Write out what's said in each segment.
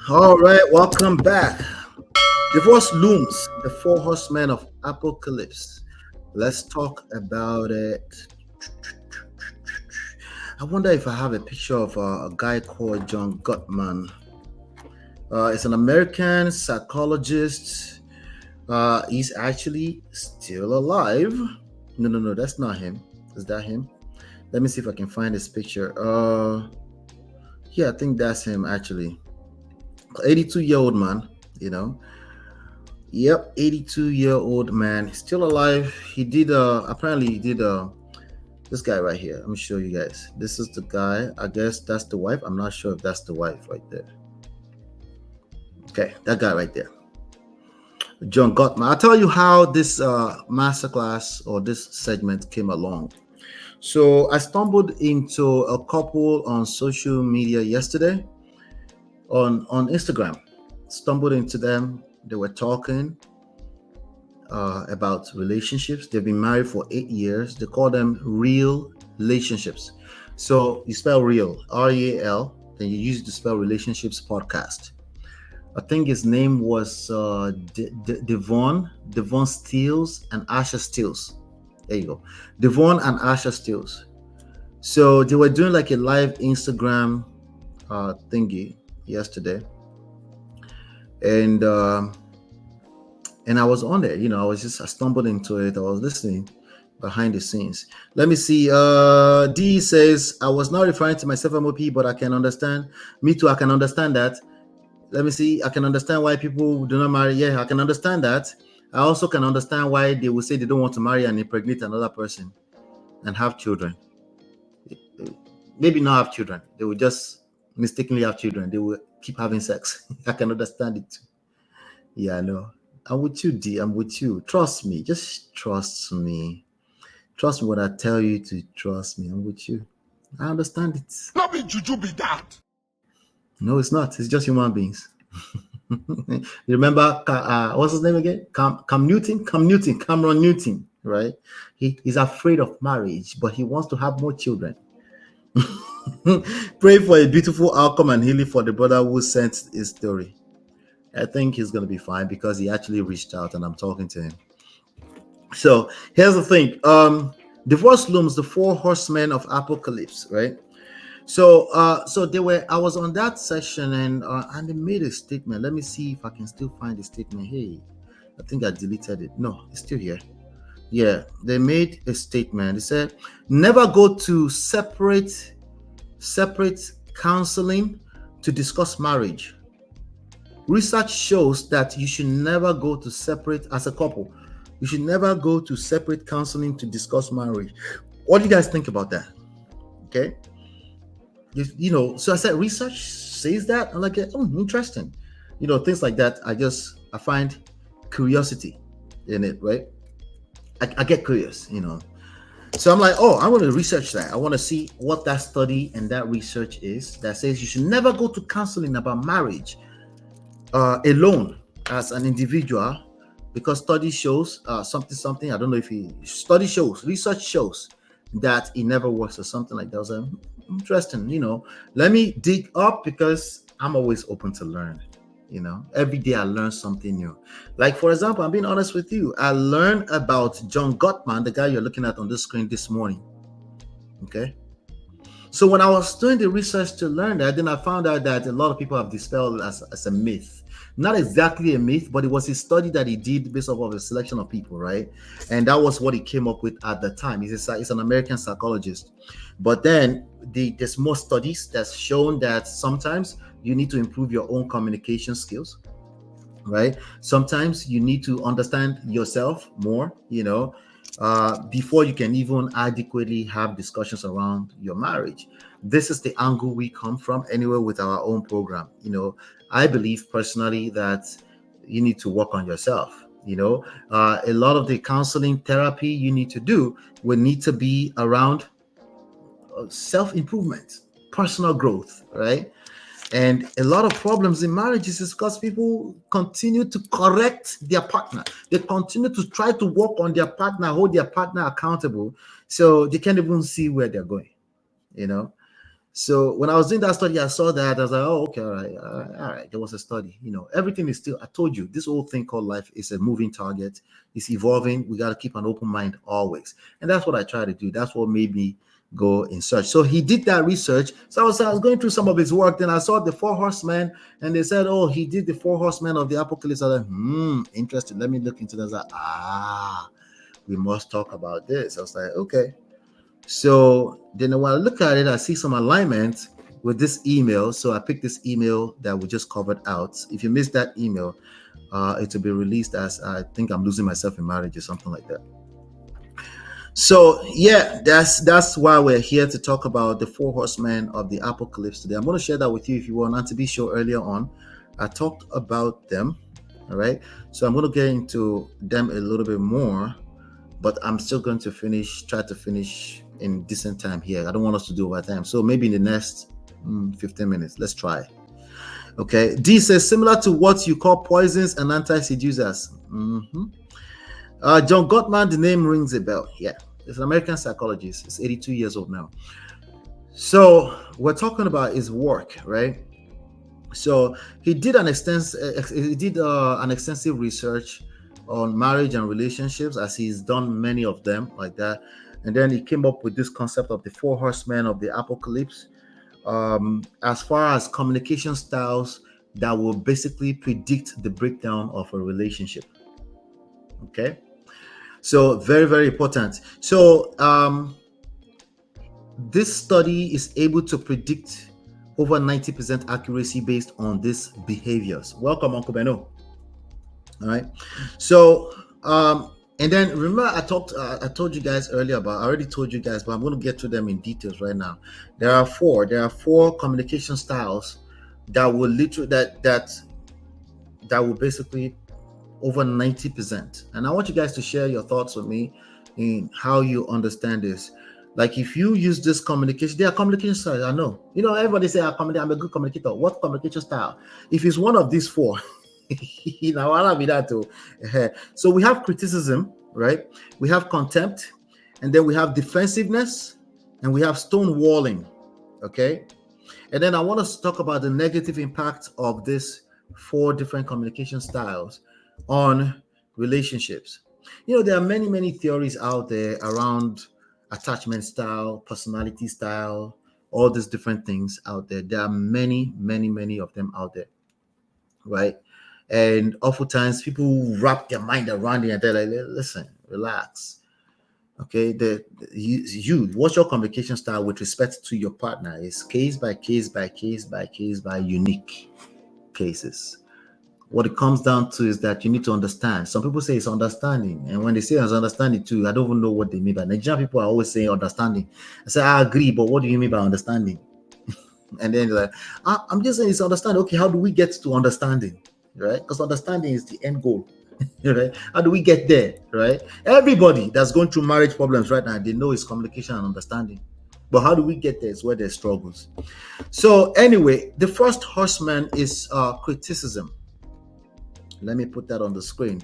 All right, welcome back. Divorce looms, the four horsemen of apocalypse. Let's talk about it. I wonder if I have a picture of a guy called John Gottman. It's an American psychologist. He's actually still alive. No, that's not him. Is that him? Let me see if I can find this picture. Yeah, I think that's him actually. 82-year-old man, you know. Yep, 82-year-old man, still alive. He did apparently he did this guy right here. Let me show you guys. This is the guy. I guess that's the wife. I'm not sure if that's the wife right there. Okay, that guy right there. John Gottman. I'll tell you how this masterclass or this segment came along. So I stumbled into a couple on social media yesterday on Instagram. Stumbled into them. They were talking about relationships. They've been married for 8 years. They call them real relationships. So you spell real, R-E-A-L, then you use to spell relationships podcast. I think his name was Devon Steels and Asha Steels. There you go. Devon and Asha Steels. So they were doing like a live Instagram thingy yesterday. And I was on there, I stumbled into it. I was listening behind the scenes. Let me see. D says, I was not referring to myself MOP, but I can understand. Me too, I can understand that. Let me see. I can understand why people do not marry. Yeah, I can understand that. I also can understand why they will say they don't want to marry and impregnate another person and have children. Maybe not have children. They will just mistakenly have children. They will keep having sex. I can understand it too. Yeah, I know. I'm with you, D. I'm with you. Trust me. Just trust me. Trust me when I tell you to trust me. I'm with you. I understand it. Not be juju be that. No, it's not. It's just human beings. You remember, what's his name again? Cameron Newton, right? He's afraid of marriage, but he wants to have more children. Pray for a beautiful outcome and healing for the brother who sent his story. I think he's going to be fine because he actually reached out and I'm talking to him. So here's the thing. Divorce looms, the four horsemen of apocalypse, right? So I was on that session and they made a statement. Let me see if I can still find the statement. Hey, I think I deleted it. No, it's still here. Yeah, they made a statement. They said, never go to separate counseling to discuss marriage. Research shows that you should never go to separate, as a couple, you should never go to separate counseling to discuss marriage. What do you guys think about that? Okay. So I said research says that. I'm like, oh, interesting. Things like that. I find curiosity in it, right? I get curious, So I'm like, oh, I want to research that. I want to see what that study and that research is that says you should never go to counseling about marriage alone as an individual, because study shows something. I don't know if research shows that it never works or something like that. I was like, interesting, let me dig up because I'm always open to learn. Every day I learn something new. Like, for example, I'm being honest with you. I learned about John Gottman, the guy you're looking at on the screen this morning. Okay. So when I was doing the research to learn that, then I found out that a lot of people have dispelled it as a myth. Not exactly a myth, but it was a study that he did based off of a selection of people, right? And that was what he came up with at the time. He's an American psychologist. But then there's more studies that's shown that sometimes you need to improve your own communication skills, right? Sometimes you need to understand yourself more, before you can even adequately have discussions around your marriage. This is the angle we come from anyway with our own program. I believe personally that you need to work on yourself. A lot of the counseling therapy you need to do will need to be around self-improvement, personal growth, right? And a lot of problems in marriages is because people continue to correct their partner. They continue to try to work on their partner, hold their partner accountable, so they can't even see where they're going, So when I was doing that study, I saw that. I was like, oh, okay, all right. There was a study. Everything is still. I told you, this whole thing called life is a moving target. It's evolving. We got to keep an open mind always, and that's what I try to do. That's what made me go in search. So he did that research. So I was going through some of his work. Then I saw the four horsemen, and they said, oh, he did the four horsemen of the apocalypse. I was like, interesting. Let me look into this. We must talk about this. I was like, okay. So then when I look at it, I see some alignment with this email. So I picked this email that we just covered out. If you missed that email, it will be released as I think I'm losing myself in marriage or something like that. So yeah, that's why we're here to talk about the four horsemen of the apocalypse today. I'm going to share that with you if you want. And to be sure, earlier on, I talked about them. All right. So I'm going to get into them a little bit more, but I'm still going to try to finish in decent time here. I don't want us to do overtime. So maybe in the next 15 minutes, let's try. Okay. D says, similar to what you call poisons and anti-seducers. John Gottman, the name rings a bell. Yeah. It's an American psychologist. He's 82 years old now. So we're talking about his work, right? So he did an extensive research on marriage and relationships, as he's done many of them like that. And then he came up with this concept of the four horsemen of the apocalypse, as far as communication styles that will basically predict the breakdown of a relationship. Okay. So very, very important. So this study is able to predict over 90% accuracy based on these behaviors. Welcome, Uncle Beno. All right. So and then remember I told you guys earlier about, I already told you guys, but I'm going to get to them in details right now. There are four communication styles that will literally that will basically over 90%. And I want you guys to share your thoughts with me in how you understand this. Like if you use this communication, there are communication styles. I know. Everybody say I'm a good communicator. What communication style? If it's one of these four, I'll be that too. So we have criticism, right? We have contempt, and then we have defensiveness, and we have stonewalling. Okay. And then I want us to talk about the negative impact of these four different communication styles on relationships. There are many, many theories out there around attachment style, personality style, all these different things out there. There are many, many, many of them out there, right? And oftentimes people wrap their mind around it and they're like, listen, relax. Okay, what's your communication style with respect to your partner is case by case by case by case by unique cases. What it comes down to is that you need to understand. Some people say it's understanding, and when they say it's understanding too, I don't even know what they mean by. Nigerian people are always saying understanding. I say I agree, but what do you mean by understanding? And then they're like, I'm just saying it's understanding. Okay, how do we get to understanding? Right? Because understanding is the end goal. Right? How do we get there? Right? Everybody that's going through marriage problems right now, they know it's communication and understanding. But how do we get there? It's where there's struggles. So anyway, the first horseman is criticism. Let me put that on the screen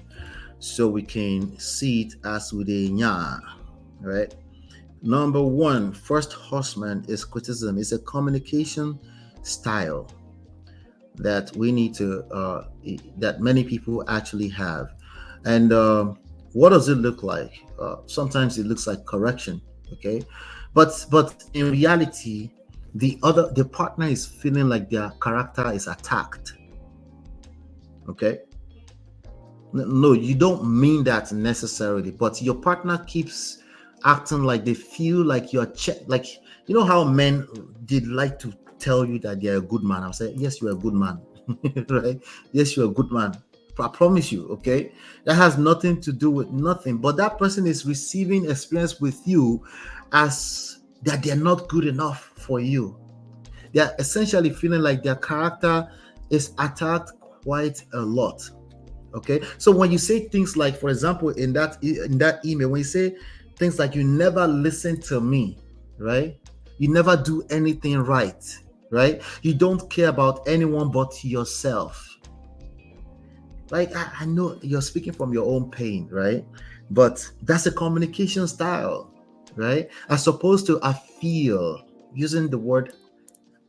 so we can see it as with a nya, right? Number one, first horseman is criticism. It's a communication style that we need to, that many people actually have. And what does it look like? Sometimes it looks like correction, okay? But in reality, the partner is feeling like their character is attacked, okay? No, you don't mean that necessarily, but your partner keeps acting like they feel like you're like, how men did like to tell you that they're a good man. I'll say, yes, you're a good man, right? Yes, you're a good man. I promise you, okay? That has nothing to do with nothing, but that person is receiving experience with you as that they're not good enough for you. They're essentially feeling like their character is attacked quite a lot. Okay, so when you say things like, for example, in that email, when you say things like, you never listen to me, right? You never do anything right? You don't care about anyone but yourself. Like, I know you're speaking from your own pain, right? But that's a communication style, right? As opposed to I feel, using the word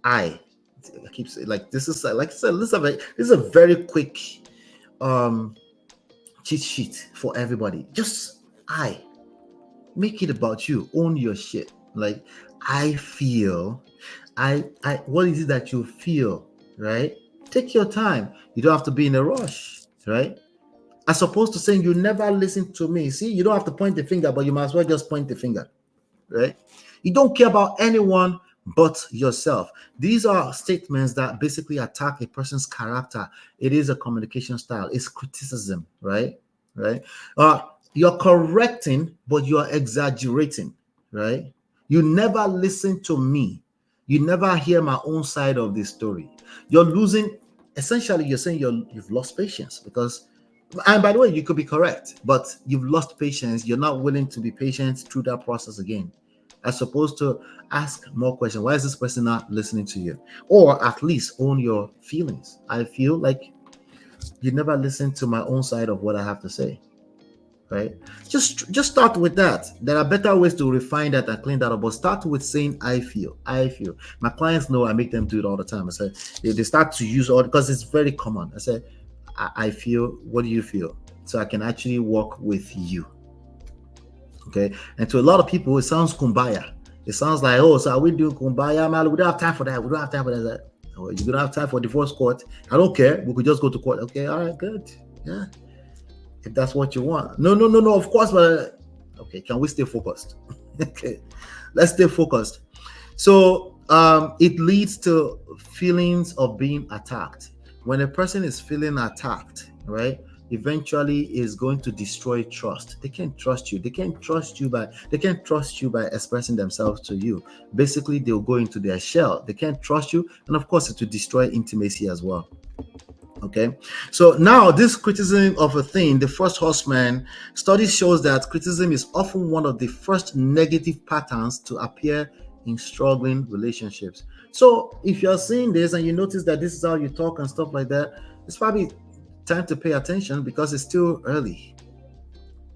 I keep saying, like, this is like I said, this is a very quick cheat sheet for everybody. Just I. Make it about you. Own your shit. Like, I feel, I what is it that you feel, right? Take your time. You don't have to be in a rush, right? As opposed to saying you never listen to me. See, you don't have to point the finger, but you might as well just point the finger, right? You don't care about anyone but yourself. These are statements that basically attack a person's character. It is a communication style. It's criticism, right? Right? You're correcting, but you're exaggerating, right? You never listen to me. You never hear my own side of the story. You're losing. Essentially, you're saying you've lost patience because. And by the way, you could be correct, but you've lost patience. You're not willing to be patient through that process again, as opposed to ask more questions. Why is this person not listening to you? Or at least own your feelings. I feel like you never listen to my own side of what I have to say, right? Just start with that. There are better ways to refine that and clean that up, but start with saying I feel. My clients know I make them do it all the time. I say they start to use all, because it's very common. I say I feel. What do you feel? So I can actually work with you. Okay. And to a lot of people, it sounds kumbaya. It sounds like, oh, so are we doing kumbaya, man? We don't have time for that. We don't have time for that. Oh, you don't have time for divorce court. I don't care. We could just go to court. Okay. All right. Good. Yeah. If that's what you want. No. Of course. But okay. Can we stay focused? Okay. Let's stay focused. So it leads to feelings of being attacked. When a person is feeling attacked, right, eventually is going to destroy trust. They can't trust you. They can't trust you by expressing themselves to you. Basically, they'll go into their shell. They can't trust you, and of course, it will destroy intimacy as well. Okay, so now this criticism of a thing, the first horseman, study shows that criticism is often one of the first negative patterns to appear in struggling relationships. So if you're seeing this and you notice that this is how you talk and stuff like that, it's probably time to pay attention because it's still early.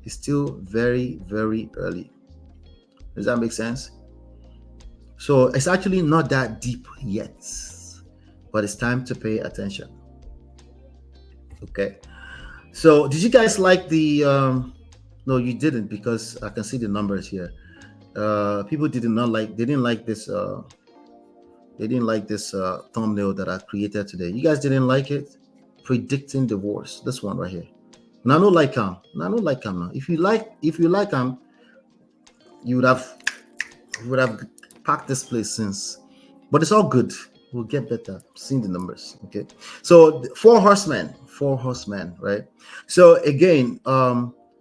It's still very, very early. Does that make sense? So it's actually not that deep yet, but it's time to pay attention. Okay. So did you guys like the no, you didn't, because I can see the numbers here. People they didn't like this thumbnail that I created today. You guys didn't like it? Predicting divorce. This one right here. Now, no like him. Now. If you like him, you would have packed this place since. But it's all good. We'll get better. Seeing the numbers. Okay. So 4 horsemen, right? So again,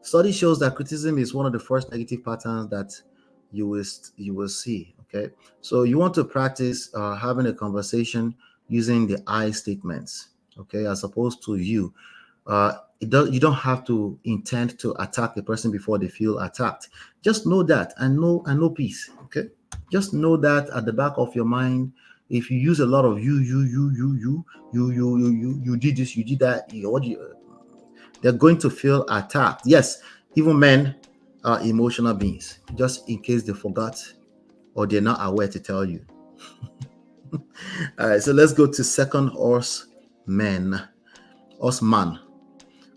study shows that criticism is one of the first negative patterns that you will see. Okay. So you want to practice having a conversation using the I statements. Okay, as opposed to you. You don't have to intend to attack the person before they feel attacked. Just know that and know peace. Okay, just know that at the back of your mind. If you use a lot of you did this, you did that, they're going to feel attacked. Yes, even men are emotional beings. Just in case they forgot or they're not aware to tell you. All right, so let's go to second horseman.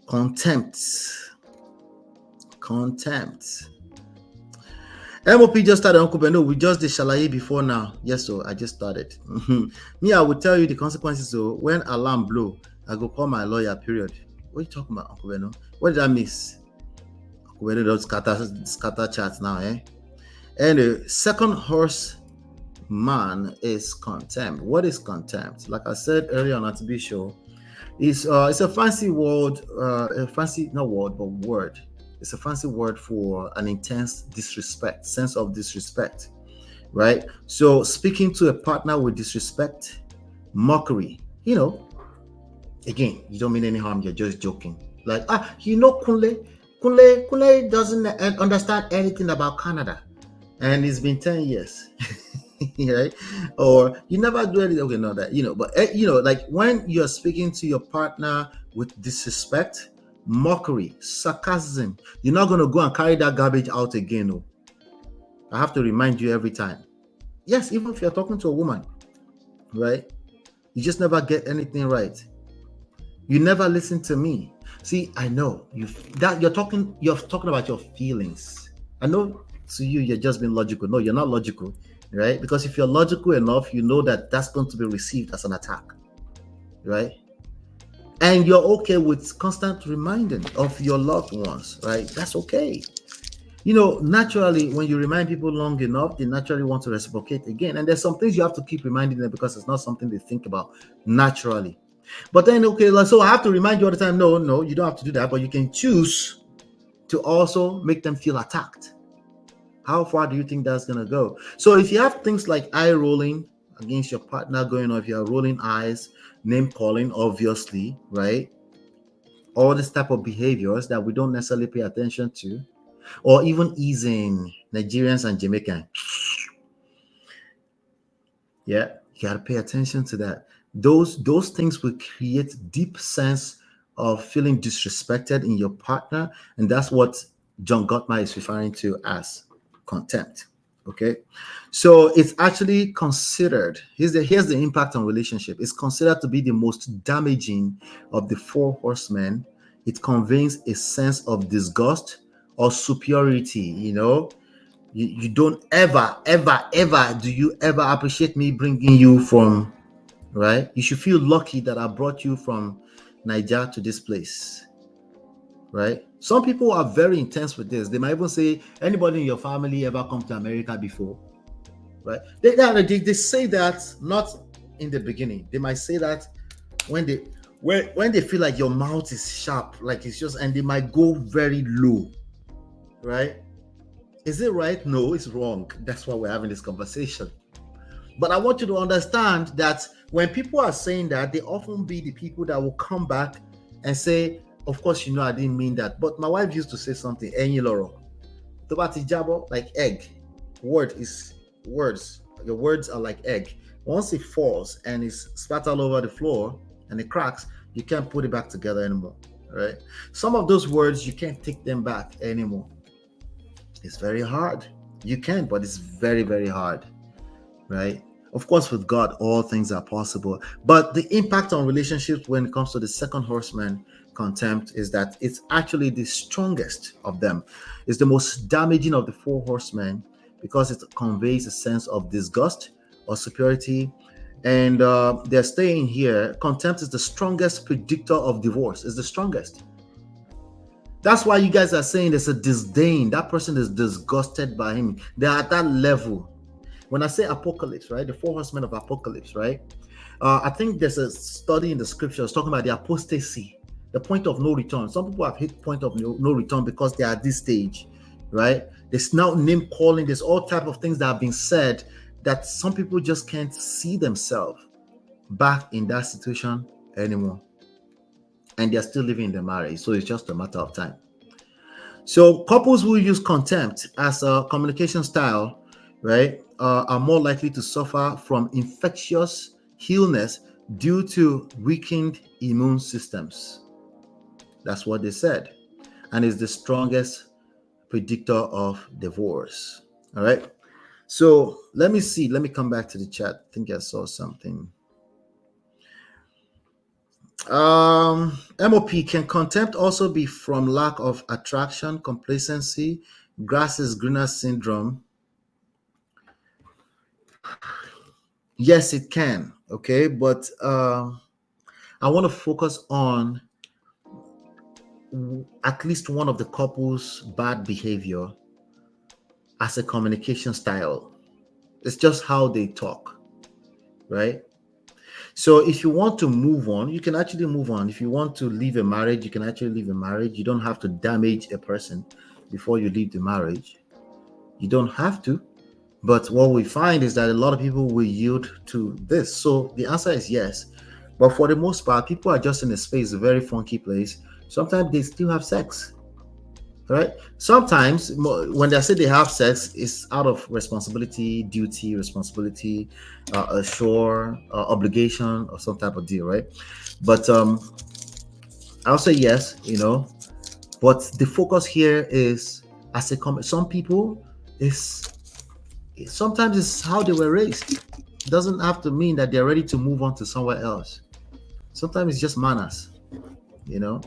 Contempt. MOP just started, Uncle Beno. We just did Shalaye before now. Yes, so I just started. Me, I will tell you the consequences. So when alarm blow, I go call my lawyer, period. What are you talking about, Uncle Beno? What did I miss? Uncle Beno don't scatter chats now, eh? And the second horseman is contempt. What is contempt? Like I said earlier on the TV show, it's a fancy word, word. It's a fancy word for an intense disrespect, sense of disrespect, right? So speaking to a partner with disrespect, mockery, again, you don't mean any harm, you're just joking. Like, Kunle doesn't understand anything about Canada, and it's been 10 years. Right? Or you never do anything. Okay, not that, but like when you're speaking to your partner with disrespect, mockery, sarcasm, you're not going to go and carry that garbage out again. I have to remind you every time. Yes, even if you're talking to a woman, right? You just never get anything right. You never listen to me. See, I know you're talking about your feelings. I know to you you're just being logical. No, you're not logical, right? Because if you're logical enough, you know that that's going to be received as an attack, right? And you're okay with constant reminding of your loved ones, right? That's okay. Naturally, when you remind people long enough, they naturally want to reciprocate again. And there's some things you have to keep reminding them because it's not something they think about naturally. But then, okay, so I have to remind you all the time. No, no, you don't have to do that. But you can choose to also make them feel attacked. How far do you think that's going to go? So if you have things like eye rolling against your partner going on, if you're rolling eyes, name calling, obviously, right? All this type of behaviors that we don't necessarily pay attention to, or even easing Nigerians and Jamaicans. Yeah, you gotta pay attention to that. Those things will create deep sense of feeling disrespected in your partner, and that's what John Gottman is referring to as contempt. Okay, so it's actually considered. Here's the impact on relationship. It's considered to be the most damaging of the four horsemen. It conveys a sense of disgust or superiority. You don't ever do you ever appreciate me bringing you from, right? You should feel lucky that I brought you from Niger to this place, right? Some people are very intense with this. They might even say, anybody in your family ever come to America before, right? They say that not in the beginning. They might say that when they feel like your mouth is sharp, like it's just, and they might go very low, right? Is it right? No, it's wrong. That's why we're having this conversation. But I want you to understand that when people are saying that, they often be the people that will come back and say, of course, I didn't mean that. But my wife used to say something, Enyi loro. Tobati jabo, like egg. Words. Your words are like egg. Once it falls and it's spat all over the floor and it cracks, you can't put it back together anymore, right? Some of those words, you can't take them back anymore. It's very hard. You can, but it's very, very hard, right? Of course, with God, all things are possible. But the impact on relationships when it comes to the second horseman, contempt, is that it's actually the strongest of them. It's the most damaging of the four horsemen because it conveys a sense of disgust or superiority. And they're staying here. Contempt is the strongest predictor of divorce. It's the strongest. That's why you guys are saying there's a disdain. That person is disgusted by him. They're at that level. When I say apocalypse, right? The four horsemen of apocalypse, right? I think there's a study in the scriptures talking about the apostasy, the point of no return. Some people have hit point of no return because they are at this stage, right? There's now name calling. There's all type of things that have been said that some people just can't see themselves back in that situation anymore. And they're still living in the marriage. So it's just a matter of time. So couples who use contempt as a communication style, right, are more likely to suffer from infectious illness due to weakened immune systems. That's what they said. And is the strongest predictor of divorce. All right. So let me see. Let me come back to the chat. I think I saw something. MOP, can contempt also be from lack of attraction, complacency, grass is greener syndrome? Yes, it can. Okay, but I want to focus on at least one of the couple's bad behavior as a communication style. It's just how they talk, right? So if you want to move on, you can actually move on. If you want to leave a marriage, you can actually leave a marriage. You don't have to damage a person before you leave the marriage. You don't have to. But what we find is that a lot of people will yield to this. So the answer is yes. But for the most part, people are just in a space, a very funky place. Sometimes they still have sex. Right? Sometimes when they say they have sex, it's out of responsibility, duty, responsibility, assure, obligation, or some type of deal, right? But I'll say yes, but the focus here is some people is sometimes it's how they were raised. It doesn't have to mean that they're ready to move on to somewhere else. Sometimes it's just manners, you know.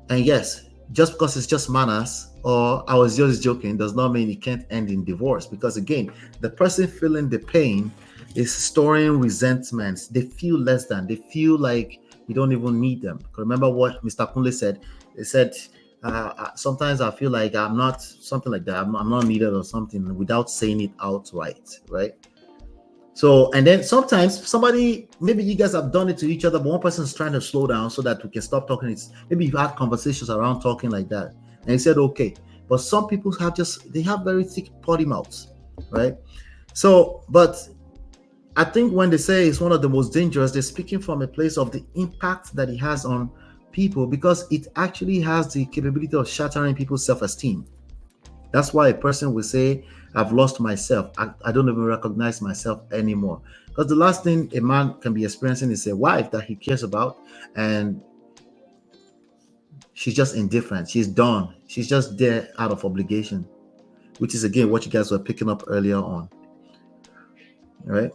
And yes, just because it's just manners or I was just joking does not mean it can't end in divorce. Because again, the person feeling the pain is storing resentments. They feel less than. They feel like you don't even need them. Remember what Mr. Kunle said? He said, sometimes I feel like I'm not something like that. I'm not needed or something without saying it outright, right? So, and then sometimes somebody, maybe you guys have done it to each other, but one person is trying to slow down so that we can stop talking. It's maybe you've had conversations around talking like that, and he said okay. But some people they have very thick potty mouths, right? So, but I think when they say it's one of the most dangerous, they're speaking from a place of the impact that it has on people, because it actually has the capability of shattering people's self-esteem. That's why a person will say, I've lost myself. I don't even recognize myself anymore. Because the last thing a man can be experiencing is a wife that he cares about, and she's just indifferent. She's done. She's just there out of obligation, which is again what you guys were picking up earlier on. Right?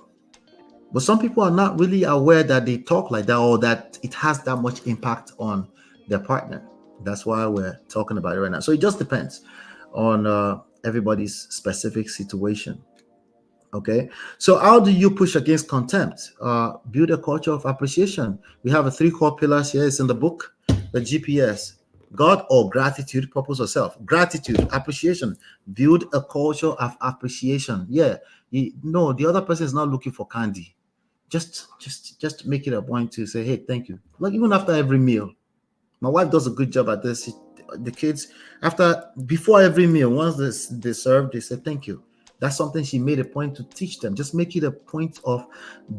But some people are not really aware that they talk like that, or that it has that much impact on their partner. That's why we're talking about it right now. So it just depends on everybody's specific situation. Okay, so how do you push against contempt? Build a culture of appreciation. We have 3 core pillars here. It's in the book, the GPS: God or gratitude, purpose or self. Gratitude, appreciation. Build a culture of appreciation. Yeah, no, the other person is not looking for candy. Just make it a point to say, hey, thank you. Like even after every meal, my wife does a good job at this. The kids, before every meal, once they serve, they say thank you. That's something she made a point to teach them. Just make it a point of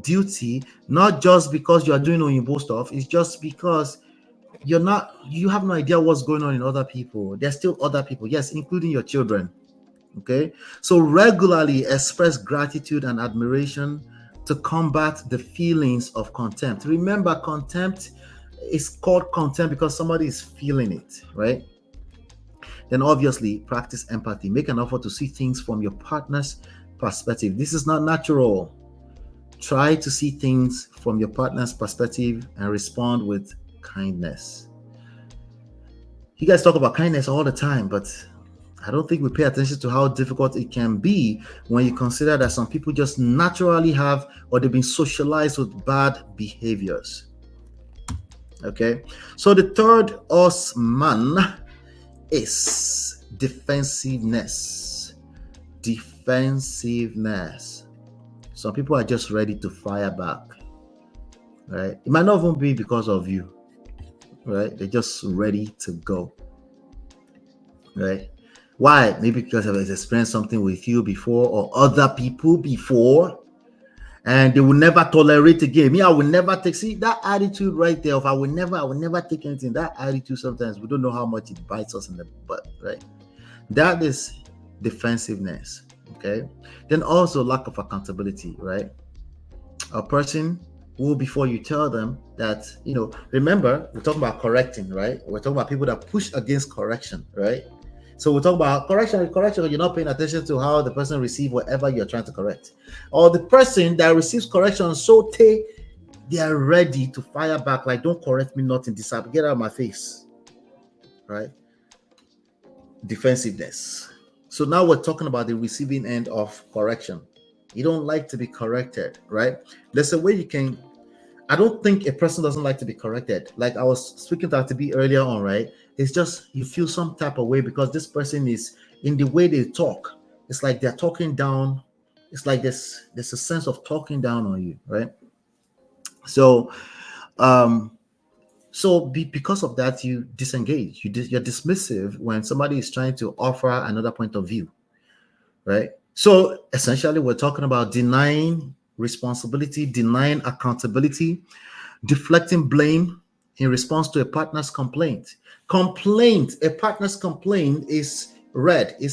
duty, not just because you are doing Oyinbo stuff. It's just because you have no idea what's going on in other people. There's still other people, yes, including your children. Okay, so regularly express gratitude and admiration to combat the feelings of contempt. Remember, contempt is called contempt because somebody is feeling it, right? Then obviously practice empathy. Make an effort to see things from your partner's perspective. This is not natural. Try to see things from your partner's perspective and respond with kindness. You guys talk about kindness all the time, but I don't think we pay attention to how difficult it can be when you consider that some people just naturally have, or they've been socialized with bad behaviors. Okay, so the third Osman is defensiveness. Defensiveness. Some people are just ready to fire back, right? It might not even be because of you, right? They're just ready to go, right? Why? Maybe because I've experienced something with you before or other people before, and they will never tolerate again. Me, I will never take. See that attitude right there of I will never take anything. That attitude, sometimes we don't know how much it bites us in the butt, right? That is defensiveness. Okay. Then also lack of accountability, right? A person who, before you tell them that, remember, we're talking about correcting, right? We're talking about people that push against correction, right? So we're talking about correction, you're not paying attention to how the person receives whatever you're trying to correct. Or the person that receives correction, so they are ready to fire back, like, don't correct me, nothing, get out of my face, right? Defensiveness. So now we're talking about the receiving end of correction. You don't like to be corrected, right? There's a way you can. I don't think a person doesn't like to be corrected. Like I was speaking to be earlier on, right? It's just you feel some type of way because this person is, in the way they talk, it's like they're talking down. It's like there's a sense of talking down on you, right? So, because of that, you disengage. You're dismissive when somebody is trying to offer another point of view, right? So essentially, we're talking about denying responsibility, denying accountability, deflecting blame in response to a partner's complaint. A partner's complaint is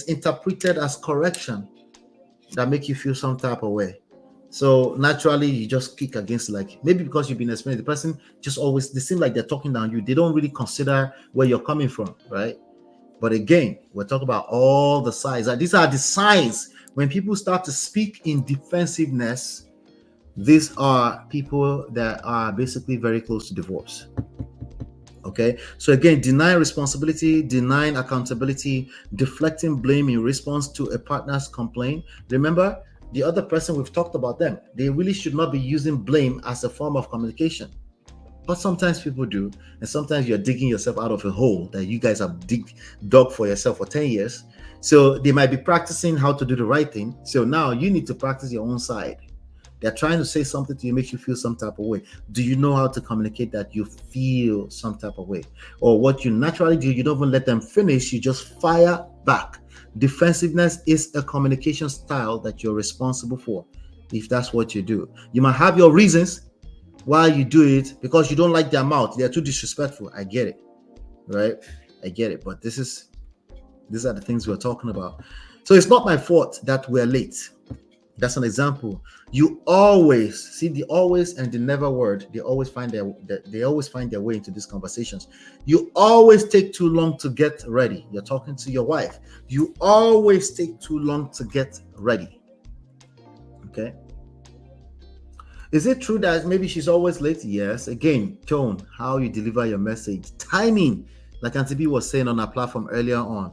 interpreted as correction that make you feel some type of way. So naturally, you just kick against, like, maybe because you've been explaining, the person just always, they seem like they're talking down you. They don't really consider where you're coming from, right? But again, we're talking about all the sides. These are the signs when people start to speak in defensiveness. These are people that are basically very close to divorce. Okay, so again, denying responsibility, denying accountability, deflecting blame in response to a partner's complaint. Remember, the other person, we've talked about them. They really should not be using blame as a form of communication. But sometimes people do, and sometimes you're digging yourself out of a hole that you guys have dug for yourself for 10 years. So they might be practicing how to do the right thing. So now you need to practice your own side. They're trying to say something to you, make you feel some type of way. Do you know how to communicate that you feel some type of way? Or what you naturally do, you don't even let them finish, you just fire back. Defensiveness is a communication style that you're responsible for. If that's what you do, you might have your reasons why you do it, because you don't like their mouth. They're too disrespectful. I get it, right? I get it. But these are the things we're talking about. So it's not my fault that we're late. That's an example. You always see the always and the never word. They always find their way into these conversations. You always take too long to get ready. You're talking to your wife. You always take too long to get ready. Okay. Is it true that maybe she's always late? Yes. Again, tone, how you deliver your message, timing, like Auntie B was saying on our platform earlier on,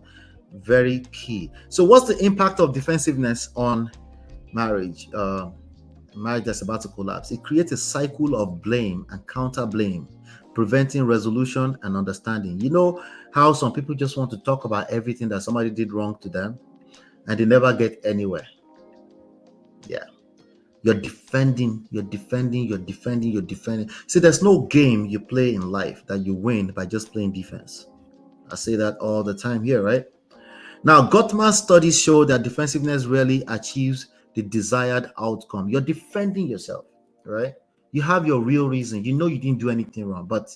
very key. So, what's the impact of defensiveness on marriage? Marriage that's about to collapse. It creates a cycle of blame and counter blame, preventing resolution and understanding. You know how some people just want to talk about everything that somebody did wrong to them, and they never get anywhere. Yeah. You're defending. See, there's no game you play in life that you win by just playing defense. I say that all the time here, right? Now, Gottman's studies show that defensiveness rarely achieves the desired outcome. You're defending yourself, right? You have your real reason. You know you didn't do anything wrong, but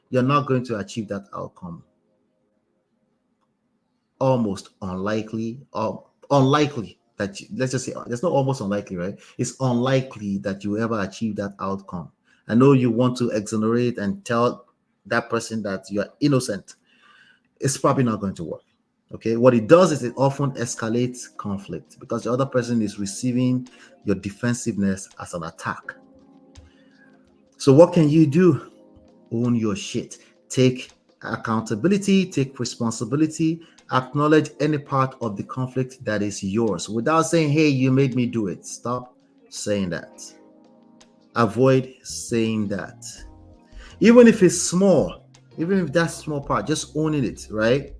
you're not going to achieve that outcome. Almost unlikely, or unlikely that let's just say there's no almost unlikely, right? It's unlikely that you ever achieve that outcome. I know you want to exonerate and tell that person that you are innocent. It's probably not going to work. Okay, what it does is it often escalates conflict because the other person is receiving your defensiveness as an attack. So, what can you do? Own your shit. Take accountability, take responsibility, acknowledge any part of the conflict that is yours without saying, hey, you made me do it. Stop saying that. Avoid saying that. Even if it's small, even if that's small part, just owning it, right?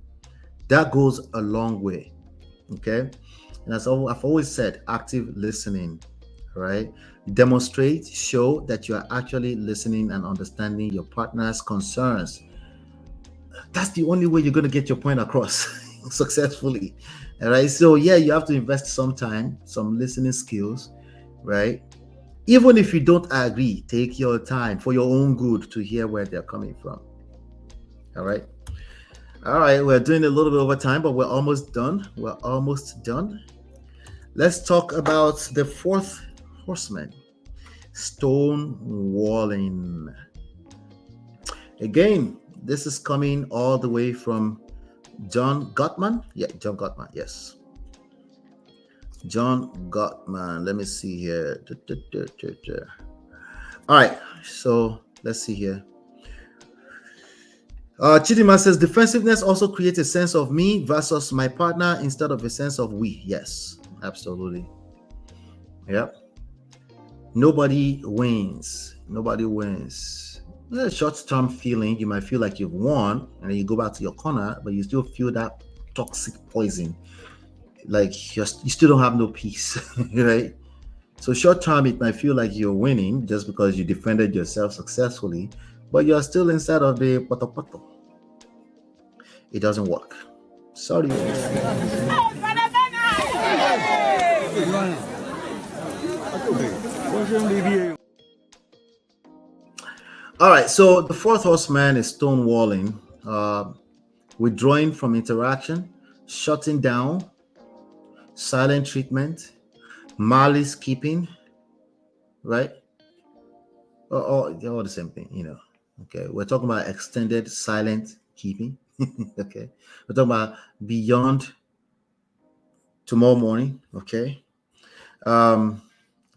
That goes a long way. Okay. And as I've always said, active listening, right? Demonstrate, show that you are actually listening and understanding your partner's concerns. That's the only way you're going to get your point across successfully. All right. So, yeah, you have to invest some time, some listening skills, right? Even if you don't agree, take your time for your own good to hear where they're coming from. All right. All right. We're doing a little bit over time, but we're almost done. Let's talk about the fourth horseman, stonewalling. Again, this is coming all the way from John Gottman. Yeah, John Gottman. Yes. John Gottman. Let me see here. All right. So let's see here. Chidima says defensiveness also creates a sense of me versus my partner instead of a sense of we. Yes, absolutely. Yep. Nobody wins. A short-term feeling, you might feel like you've won, and then you go back to your corner, but you still feel that toxic poison. Like you still don't have no peace, right? So short-term, it might feel like you're winning just because you defended yourself successfully, but you're still inside of the poto. It doesn't work. Sorry. All right, so the fourth horseman is stonewalling, withdrawing from interaction, shutting down, silent treatment, malice keeping, right? All the same thing, you know. Okay, we're talking about extended silent keeping. Okay, we're talking about beyond tomorrow morning. Okay,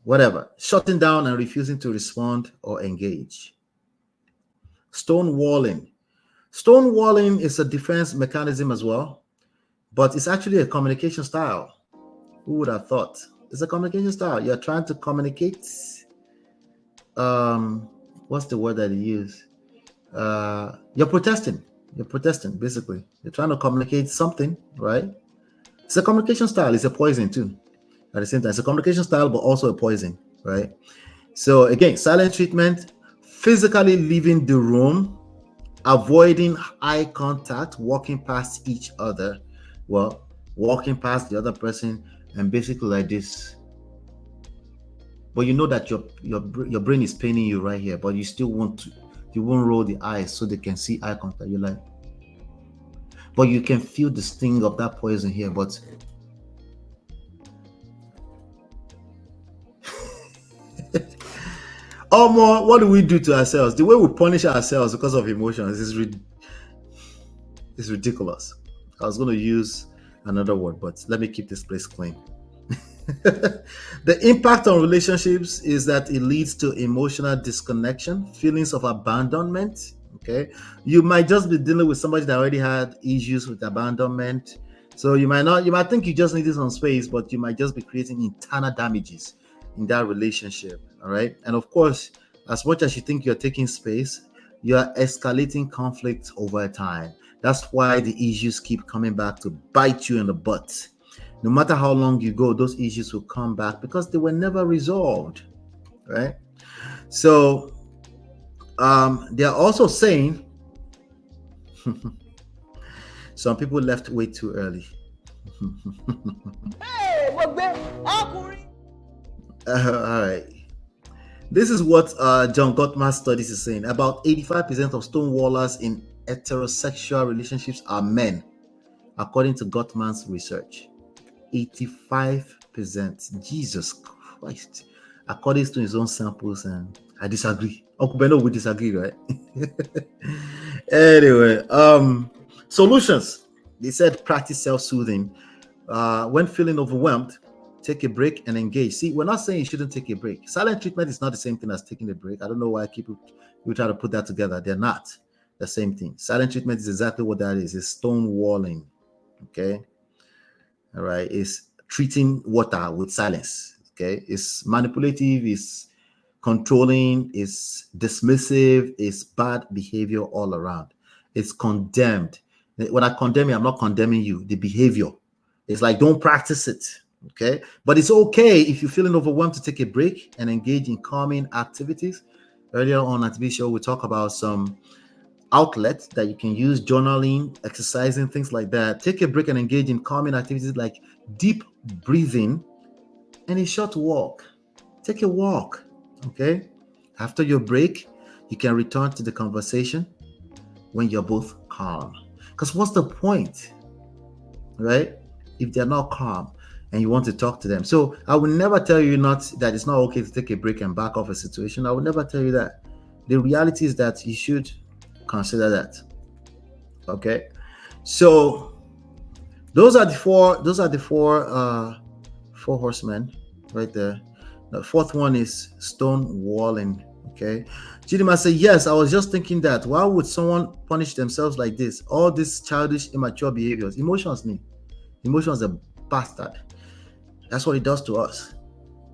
whatever, shutting down and refusing to respond or engage. Stonewalling. Stonewalling is a defense mechanism as well, but it's actually a communication style. Who would have thought? It's a communication style. You're trying to communicate. What's the word that you use? You're protesting. You're protesting, basically. You're trying to communicate something, right? It's a communication style. It's a poison too. At the same time, it's a communication style, but also a poison, right? So again, silent treatment, physically leaving the room, avoiding eye contact, walking past each other, well, walking past the other person, and basically like this. But you know that your brain is paining you right here, but you still want to, you won't roll the eyes so they can see eye contact. You're like, but you can feel the sting of that poison here, but more, what do we do to ourselves? The way we punish ourselves because of emotions is ridiculous. I was going to use another word, but let me keep this place clean. The impact on relationships is that it leads to emotional disconnection, feelings of abandonment. Okay, you might just be dealing with somebody that already had issues with abandonment, so you might think you just need some space, but you might just be creating internal damages in that relationship. All right, and of course, as much as you think you're taking space, you are escalating conflict over time. That's why the issues keep coming back to bite you in the butt. No matter how long you go, those issues will come back because they were never resolved, right? So they are also saying some people left way too early. All right. This is what John Gottman's studies is saying. About 85% of stonewallers in heterosexual relationships are men, according to Gottman's research. 85%. Jesus Christ. According to his own samples, and I disagree. Uncle Beno would disagree, right? Anyway, solutions. They said practice self-soothing. When feeling overwhelmed, take a break and engage. See, we're not saying you shouldn't take a break. Silent treatment is not the same thing as taking a break. I don't know why people try to put that together. They're not the same thing. Silent treatment is exactly what that is. It's stonewalling. Okay. All right. It's treating water with silence. Okay. It's manipulative. It's controlling. It's dismissive. It's bad behavior all around. It's condemned. When I condemn you, I'm not condemning you. The behavior. It's like, don't practice it. Okay. But it's okay if you're feeling overwhelmed to take a break and engage in calming activities. Earlier on at the show, we talk about some outlets that you can use, journaling, exercising, things like that. Take a break and engage in calming activities like deep breathing and a short walk. Take a walk. Okay. After your break, you can return to the conversation when you're both calm. Because what's the point, right? If they're not calm and you want to talk to them. So I will never tell you that it's not okay to take a break and back off a situation. I will never tell you that. The reality is that you should consider that. Okay. So those are the four horsemen right there. The fourth one is stonewalling. Okay. Chidima said, yes, I was just thinking that. Why would someone punish themselves like this? All these childish, immature behaviors. Emotions are bastard. That's what it does to us.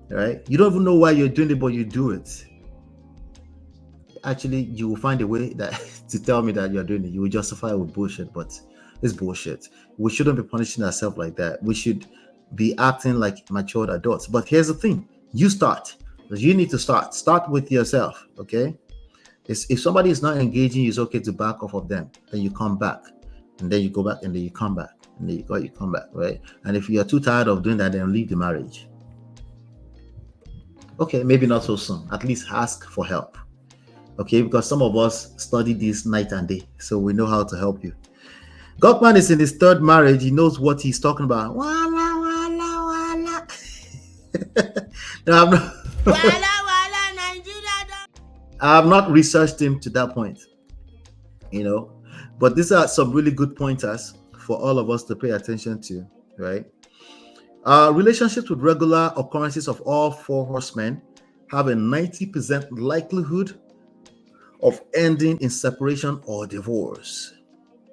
Right? You don't even know why you're doing it, but you do it. Actually, you will find a way that to tell me that you're doing it. You will justify it with bullshit, but it's bullshit. We shouldn't be punishing ourselves like that. We should be acting like matured adults. But here's the thing. You start. You need to start. Start with yourself, okay? If somebody is not engaging, it's okay to back off of them. Then you come back. And then you go back, and then you come back. And then you come back, right? And if you're too tired of doing that, then leave the marriage. Okay, maybe not so soon. At least ask for help. Okay, because some of us study this night and day, so we know how to help you. Gottman is in his third marriage. He knows what he's talking about. Wala, wala, wala. No, I have not researched him to that point, but these are some really good pointers for all of us to pay attention to, right? Relationships with regular occurrences of all four horsemen have a 90% likelihood of ending in separation or divorce.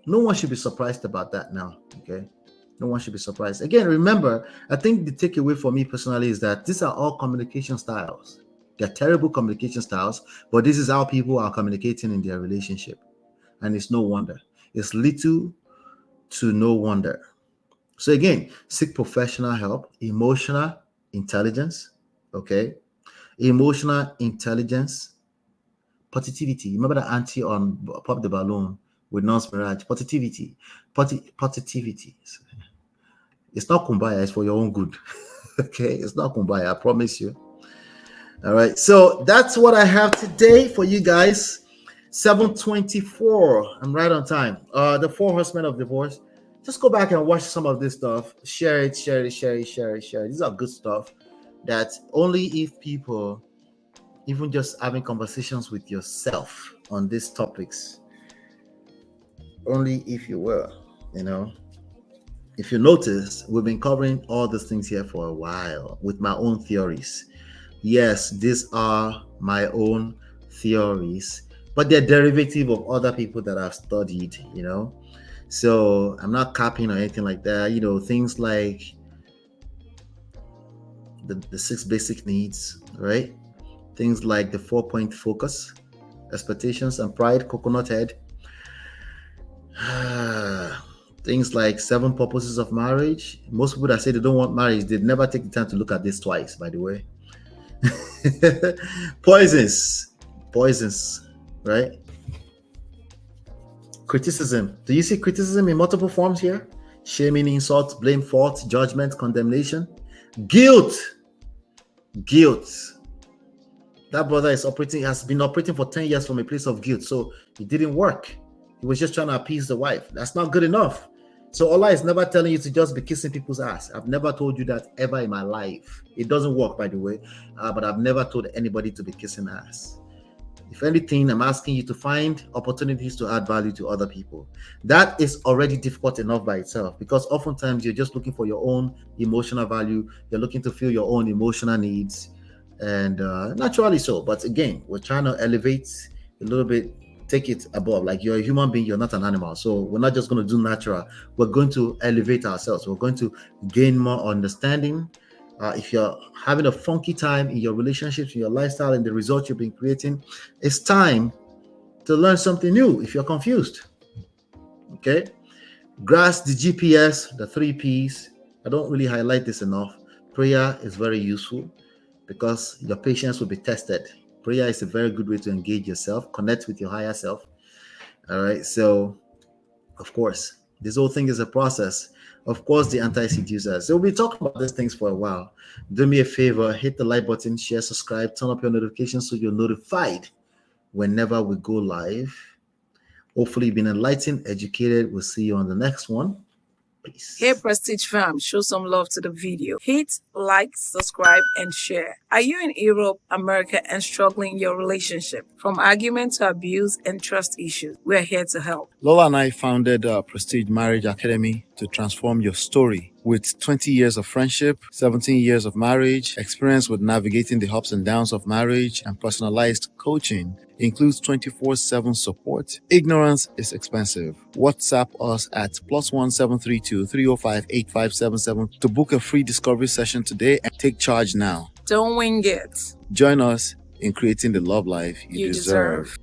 No one should be surprised about that now, okay? No one should be surprised. Again, remember, I think the takeaway for me personally is that these are all communication styles. They're terrible communication styles, but this is how people are communicating in their relationship. And it's no wonder. It's little to no wonder. So again, seek professional help, emotional intelligence, okay? Emotional intelligence, positivity. Remember that auntie on Pop the Balloon with Nurse Mirage? Positivity. Positivity. It's not kumbaya, it's for your own good. Okay, it's not kumbaya, I promise you. All right, so that's what I have today for you guys. 7:24. I'm right on time. The four horsemen of divorce. Just go back and watch some of this stuff. Share it. These are good stuff that only if people, even just having conversations with yourself on these topics, only if you will, if you notice, we've been covering all these things here for a while with my own theories. Yes, these are my own theories, but they're derivative of other people that I've studied, So I'm not copying or anything like that. Things like the 6 basic needs, right? Things like the 4-point focus, expectations and pride, coconut head. Things like 7 purposes of marriage. Most people that say they don't want marriage, they never take the time to look at this twice, by the way. Poisons, right? Criticism. Do you see criticism in multiple forms here? Shaming, insult, blame, fault, judgment, condemnation. Guilt. That brother has been operating for 10 years from a place of guilt, so it didn't work. He was just trying to appease the wife. That's not good enough. So Allah is never telling you to just be kissing people's ass. I've never told you that ever in my life. It doesn't work, by the way, but I've never told anybody to be kissing ass. If anything, I'm asking you to find opportunities to add value to other people. That is already difficult enough by itself, because oftentimes you're just looking for your own emotional value. You're looking to fill your own emotional needs, and naturally so. But again, we're trying to elevate a little bit, take it above. Like, you're a human being, you're not an animal. So we're not just going to do natural. We're going to elevate ourselves. We're going to gain more understanding. If you're having a funky time in your relationships, in your lifestyle, and the results you've been creating, it's time to learn something new if you're confused. Okay? Grasp the GPS, the 3 Ps. I don't really highlight this enough. Prayer is very useful because your patience will be tested. Prayer is a very good way to engage yourself, connect with your higher self. All right. So, of course, this whole thing is a process. Of course, the anti-seducers. So we'll be talking about these things for a while. Do me a favor, hit the like button, share, subscribe, turn up your notifications so you're notified whenever we go live. Hopefully you've been enlightened, educated. We'll see you on the next one. Peace. Hey Prestige fam, show some love to the video. Hit like, subscribe, and share. Are you in Europe, America, and struggling in your relationship? From argument to abuse and trust issues, we're here to help. Lola and I founded Prestige Marriage Academy to transform your story. With 20 years of friendship, 17 years of marriage, experience with navigating the ups and downs of marriage, and personalized coaching, includes 24/7 support. Ignorance is expensive. WhatsApp us at +1 732 305 8577 to book a free discovery session today and take charge now. Don't wing it. Join us in creating the love life you deserve.